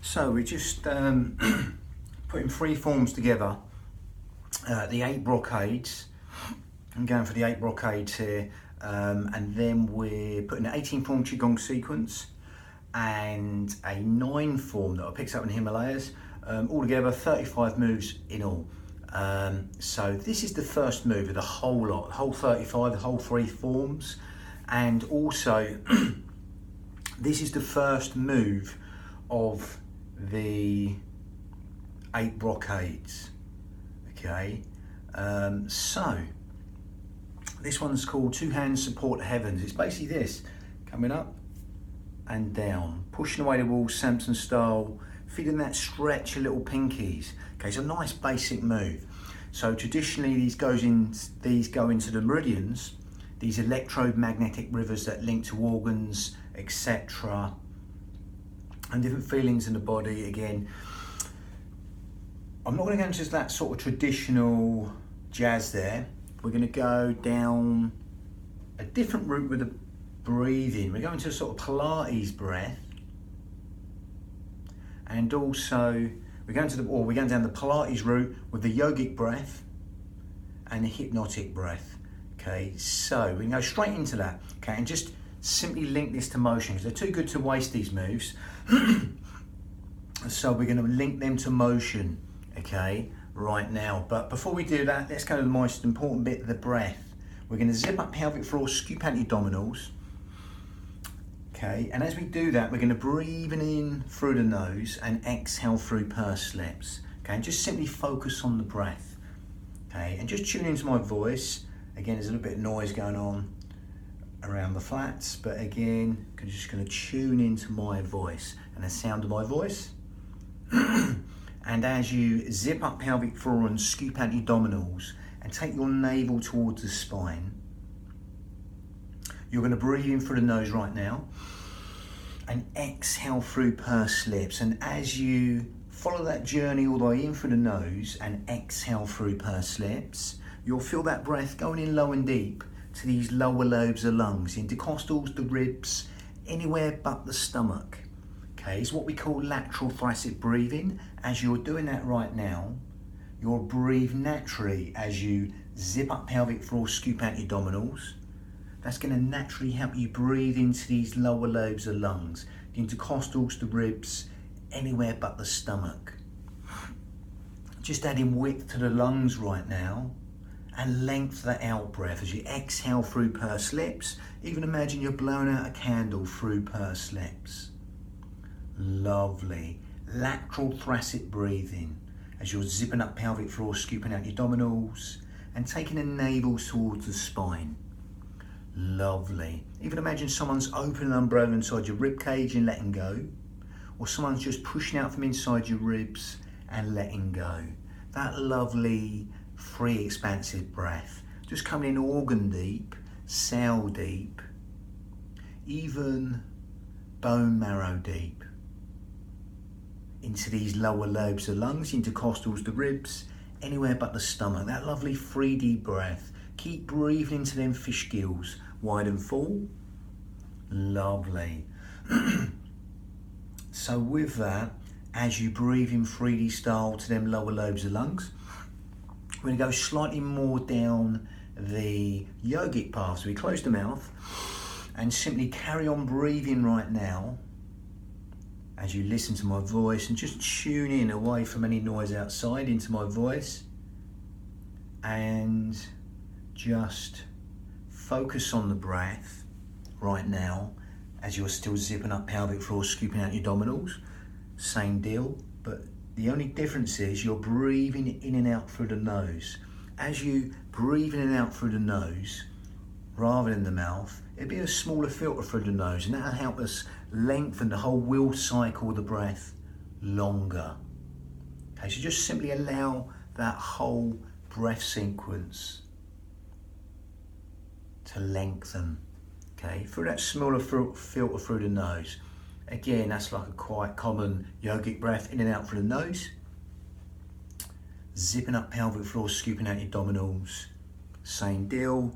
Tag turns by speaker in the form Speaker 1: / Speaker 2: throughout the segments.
Speaker 1: So we're just putting 3 forms together, the 8 brocades. I'm going for the 8 brocades here, and then we're putting an 18 form Qigong sequence and a 9 form that I picked up in the Himalayas, altogether 35 moves in all. So this is the first move of the whole lot, the whole 35, the whole 3 forms, and also this is the first move of the 8 brocades. Okay, so this one's called 2 hands support the heavens. It's basically this, coming up and down, pushing away the wall, Samson style, feeling that stretch of little pinkies. Okay, it's a nice basic move. So traditionally these go into the meridians, these electromagnetic rivers that link to organs, etc., and different feelings in the body. Again, I'm not going to go into that sort of traditional jazz there. We're going to go down a different route with the breathing. We're going to a sort of Pilates breath, and also we're going down the Pilates route with the yogic breath and the hypnotic breath. Okay, so we can go straight into that. Okay, and just simply link this to motion because they're too good to waste, these moves. So we're going to link them to motion, okay, right now. But before we do that, let's go to the most important bit, the breath. We're going to zip up pelvic floor, scoop out your abdominals. Okay, and as we do that, we're going to breathe in through the nose and exhale through pursed lips. Okay, and just simply focus on the breath. Okay, and just tune into my voice. Again, there's a little bit of noise going on around the flats, but again, I'm just going to tune into my voice and the sound of my voice. And as you zip up pelvic floor and scoop out your abdominals and take your navel towards the spine, you're going to breathe in through the nose right now and exhale through pursed lips. And as you follow that journey all the way in through the nose and exhale through pursed lips, you'll feel that breath going in low and deep to these lower lobes of lungs, intercostals, the ribs, anywhere but the stomach. Okay, it's what we call lateral thoracic breathing. As you're doing that right now, you'll breathe naturally as you zip up pelvic floor, scoop out your abdominals. That's going to naturally help you breathe into these lower lobes of lungs, the intercostals, the ribs, anywhere but the stomach. Just adding width to the lungs right now and length that out breath as you exhale through pursed lips. Even imagine you're blowing out a candle through pursed lips. Lovely. Lateral thoracic breathing as you're zipping up pelvic floor, scooping out your abdominals and taking the navel towards the spine. Lovely. Even imagine someone's opening an umbrella inside your rib cage and letting go, or someone's just pushing out from inside your ribs and letting go. That lovely, free, expansive breath, just coming in organ deep, cell deep, even bone marrow deep, into these lower lobes of lungs, intercostals, the ribs, anywhere but the stomach. That lovely 3D breath. Keep breathing into them fish gills, wide and full. Lovely. So with that, as you breathe in 3D style to them lower lobes of lungs, we're going to go slightly more down the yogic path. So we close the mouth and simply carry on breathing right now as you listen to my voice and just tune in away from any noise outside into my voice and just focus on the breath right now as you're still zipping up pelvic floor, scooping out your abdominals. Same deal, but the only difference is you're breathing in and out through the nose. As you breathe in and out through the nose, rather than the mouth, it'd be a smaller filter through the nose, and that'll help us lengthen the whole will cycle of the breath longer. Okay, so just simply allow that whole breath sequence to lengthen, okay, through that smaller filter through the nose. Again, that's like a quite common yogic breath, in and out through the nose. Zipping up pelvic floor, scooping out your abdominals. Same deal,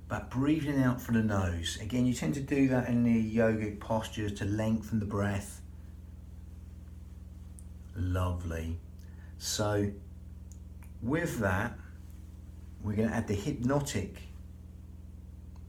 Speaker 1: but breathing out through the nose. Again, you tend to do that in the yogic postures to lengthen the breath Lovely. So with that, we're going to add the hypnotic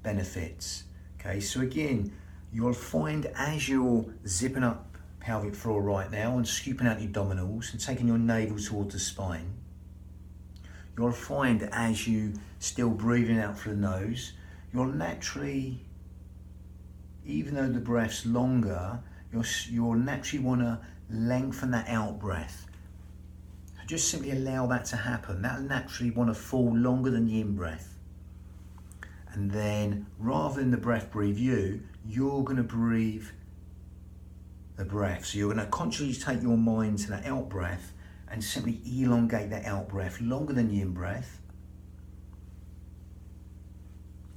Speaker 1: benefits. Okay, so again, you'll find as you're zipping up pelvic floor right now and scooping out your abdominals and taking your navel towards the spine, you'll find as you still breathing out through the nose, you'll naturally, even though the breath's longer, you'll naturally want to lengthen that out breath. So just simply allow that to happen. That'll naturally want to fall longer than the in breath. And then rather than the breath breathe you, you're going to breathe the breath. So you're going to consciously take your mind to that out breath and simply elongate that out breath longer than the in breath.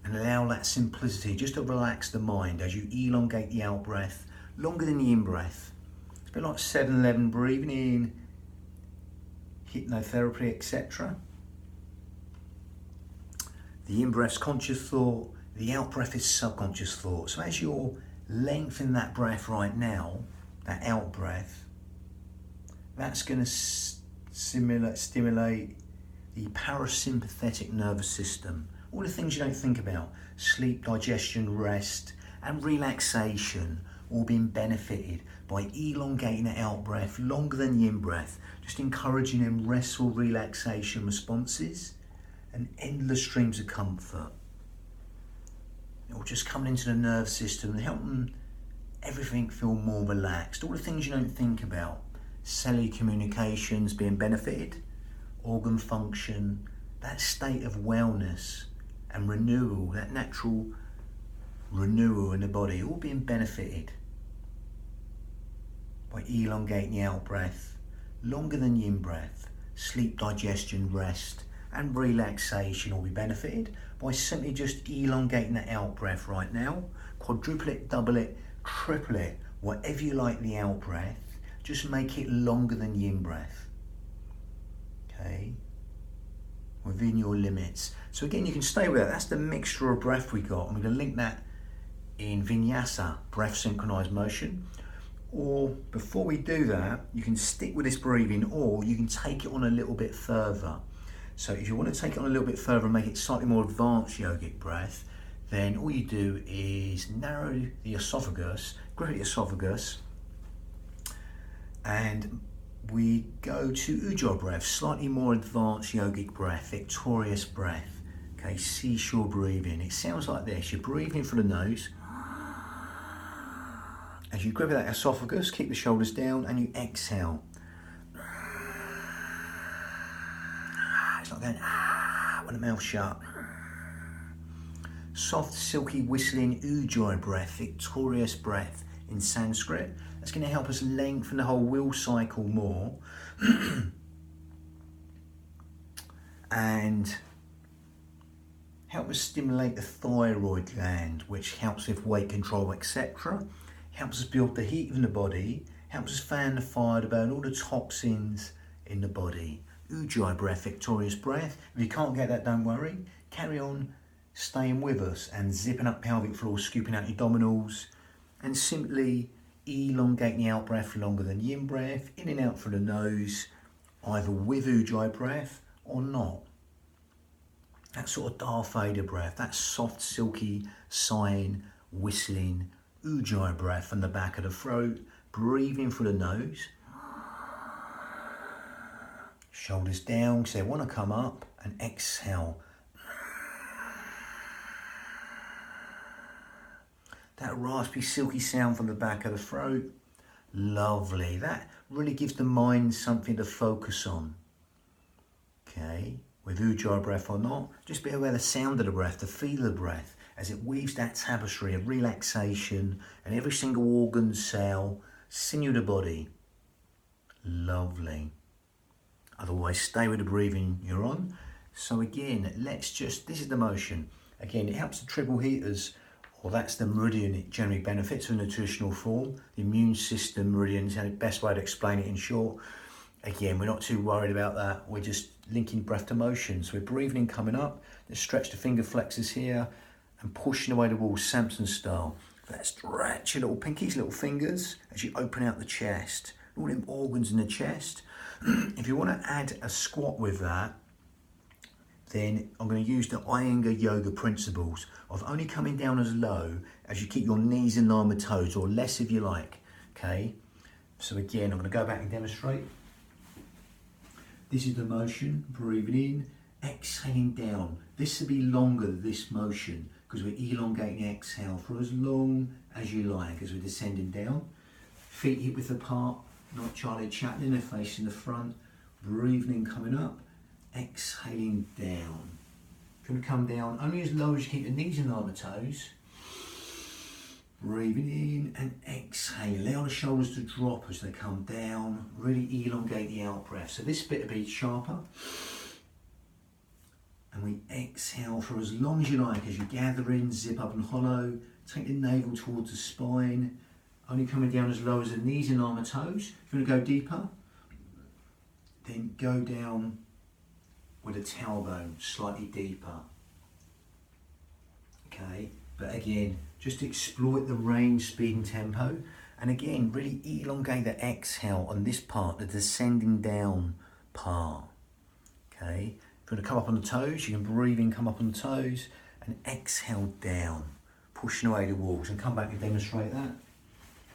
Speaker 1: And allow that simplicity just to relax the mind as you elongate the out breath longer than the in breath. It's a bit like 7-11 breathing in hypnotherapy, etc. The in breath's conscious thought, the out breath is subconscious thought. So as you're lengthening that breath right now, that out breath, that's going to stimulate the parasympathetic nervous system. All the things you don't think about, sleep, digestion, rest, and relaxation, all being benefited by elongating the out breath longer than the in breath, just encouraging them restful relaxation responses and endless streams of comfort. It will just come into the nerve system and helping everything feel more relaxed. All the things you don't think about, cellular communications being benefited, organ function, that state of wellness and renewal, that natural renewal in the body, all being benefited by elongating the out breath longer than the in breath. Sleep, digestion, rest and relaxation will be benefited by simply just elongating the out breath right now. Quadruple it, double it, triple it, whatever you like the out breath, just make it longer than the in breath. Okay, within your limits. So again, you can stay with that. That's the mixture of breath we got. I'm going to link that in vinyasa, breath synchronized motion. Or before we do that, you can stick with this breathing, or you can take it on a little bit further. So if you want to take it on a little bit further and make it slightly more advanced yogic breath, then all you do is narrow the esophagus, grip the esophagus, and we go to Ujjayi breath, slightly more advanced yogic breath, victorious breath. Okay, seashore breathing. It sounds like this. You're breathing through the nose. As you grip that esophagus, keep the shoulders down and you exhale. It's like going with the mouth shut. Soft, silky, whistling Ujjayi breath, victorious breath in Sanskrit. That's going to help us lengthen the whole will cycle more and help us stimulate the thyroid gland, which helps with weight control, etc. Helps us build the heat in the body, helps us fan the fire to burn all the toxins in the body. Ujjayi breath, victorious breath. If you can't get that, don't worry. Carry on staying with us and zipping up pelvic floor, scooping out your abdominals, and simply elongate the out breath longer than the in breath, in and out through the nose, either with Ujjayi breath or not. That sort of Darth Vader breath, that soft, silky, sighing, whistling Ujjayi breath from the back of the throat, breathing through the nose. Shoulders down because they want to come up, and exhale. That raspy, silky sound from the back of the throat. Lovely. That really gives the mind something to focus on. Okay, with Ujjayi breath or not, just be aware of the sound of the breath, the feel of the breath, as it weaves that tapestry of relaxation and every single organ, cell, sinew of the body. Lovely. Otherwise, stay with the breathing you're on. So again, this is the motion. Again, it helps the triple heaters, or that's the meridian it generally benefits from nutritional form. The immune system meridian is the best way to explain it in short. Again, we're not too worried about that. We're just linking breath to motion. So we're breathing in, coming up. Let's stretch the finger flexors here and pushing away the wall, Samson style. Let's stretch your little pinkies, little fingers, as you open out the chest. all them organs in the chest. If you want to add a squat with that, then I'm going to use the Iyengar yoga principles of only coming down as low as you keep your knees in line with toes, or less if you like, okay? So again, I'm going to go back and demonstrate. This is the motion, breathing in, exhaling down. This will be longer, this motion, because we're elongating the exhale for as long as you like as we're descending down. Feet hip width apart, not Charlie Chaplin, they're facing the front. Breathing in, coming up, exhaling down. Going to come down only as low as you keep the knees in line with toes. Breathing in and exhale. Allow the shoulders to drop as they come down. Really elongate the out breath. So this bit will be sharper. And we exhale for as long as you like as you gather in, zip up and hollow. Take the navel towards the spine. Only coming down as low as the knees in line with toes. If you want to go deeper, then go down with the tailbone slightly deeper. Okay, but again, just exploit the range, speed and tempo. And again, really elongate the exhale on this part, the descending down part. Okay, if you want to come up on the toes, you can breathe in, come up on the toes, and exhale down, pushing away the walls, and come back and demonstrate that.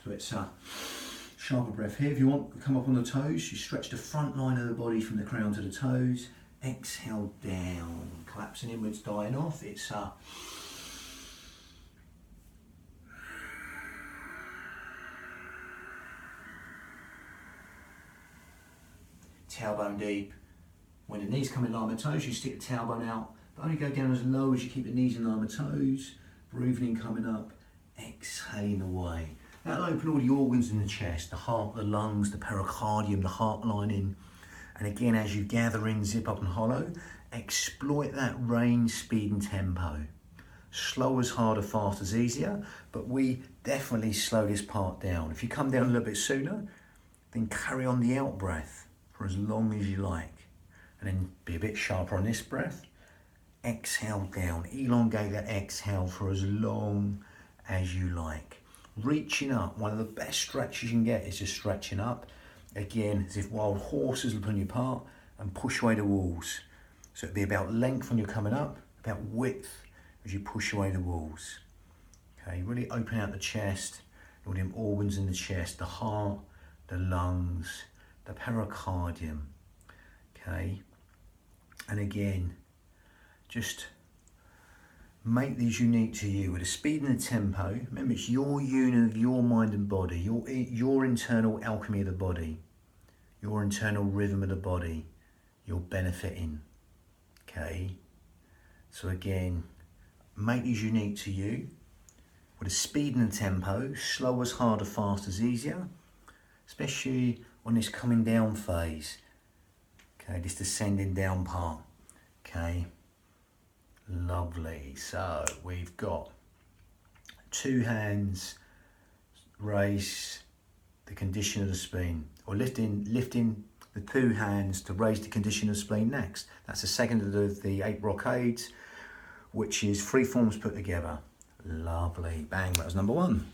Speaker 1: So it's a sharper breath here. If you want to come up on the toes, you stretch the front line of the body from the crown to the toes. Exhale down, collapsing inwards, dying off. It's a tailbone deep. When the knees come in line with toes, you stick the tailbone out, but only go down as low as you keep the knees in line with toes. Breathing in, coming up, exhaling away. That'll open all the organs in the chest, the heart, the lungs, the pericardium, the heart lining. And again, as you gather in, zip up and hollow, exploit that range, speed and tempo. Slow as harder, fast as easier, but we definitely slow this part down. If you come down a little bit sooner, then carry on the out breath for as long as you like. And then be a bit sharper on this breath. Exhale down, elongate that exhale for as long as you like. Reaching up, one of the best stretches you can get is just stretching up. Again, as if wild horses will pull you apart and push away the walls. So it'll be about length when you're coming up, about width as you push away the walls. Okay, really open out the chest, all the organs in the chest, the heart, the lungs, the pericardium. Okay, and again, just make these unique to you with the speed and the tempo. Remember, it's your unit of your mind and body, your internal alchemy of the body, your internal rhythm of the body, you're benefiting. Okay, so again, make these unique to you with the speed and the tempo. Slow as harder, fast as easier, especially on this coming down phase. Okay, this descending down part. Okay. Lovely. So we've got 2 hands, raise the condition of the spleen, or lifting the 2 hands to raise the condition of the spleen next. That's the second of the 8 brocades, which is 3 forms put together. Lovely. Bang, that was number 1.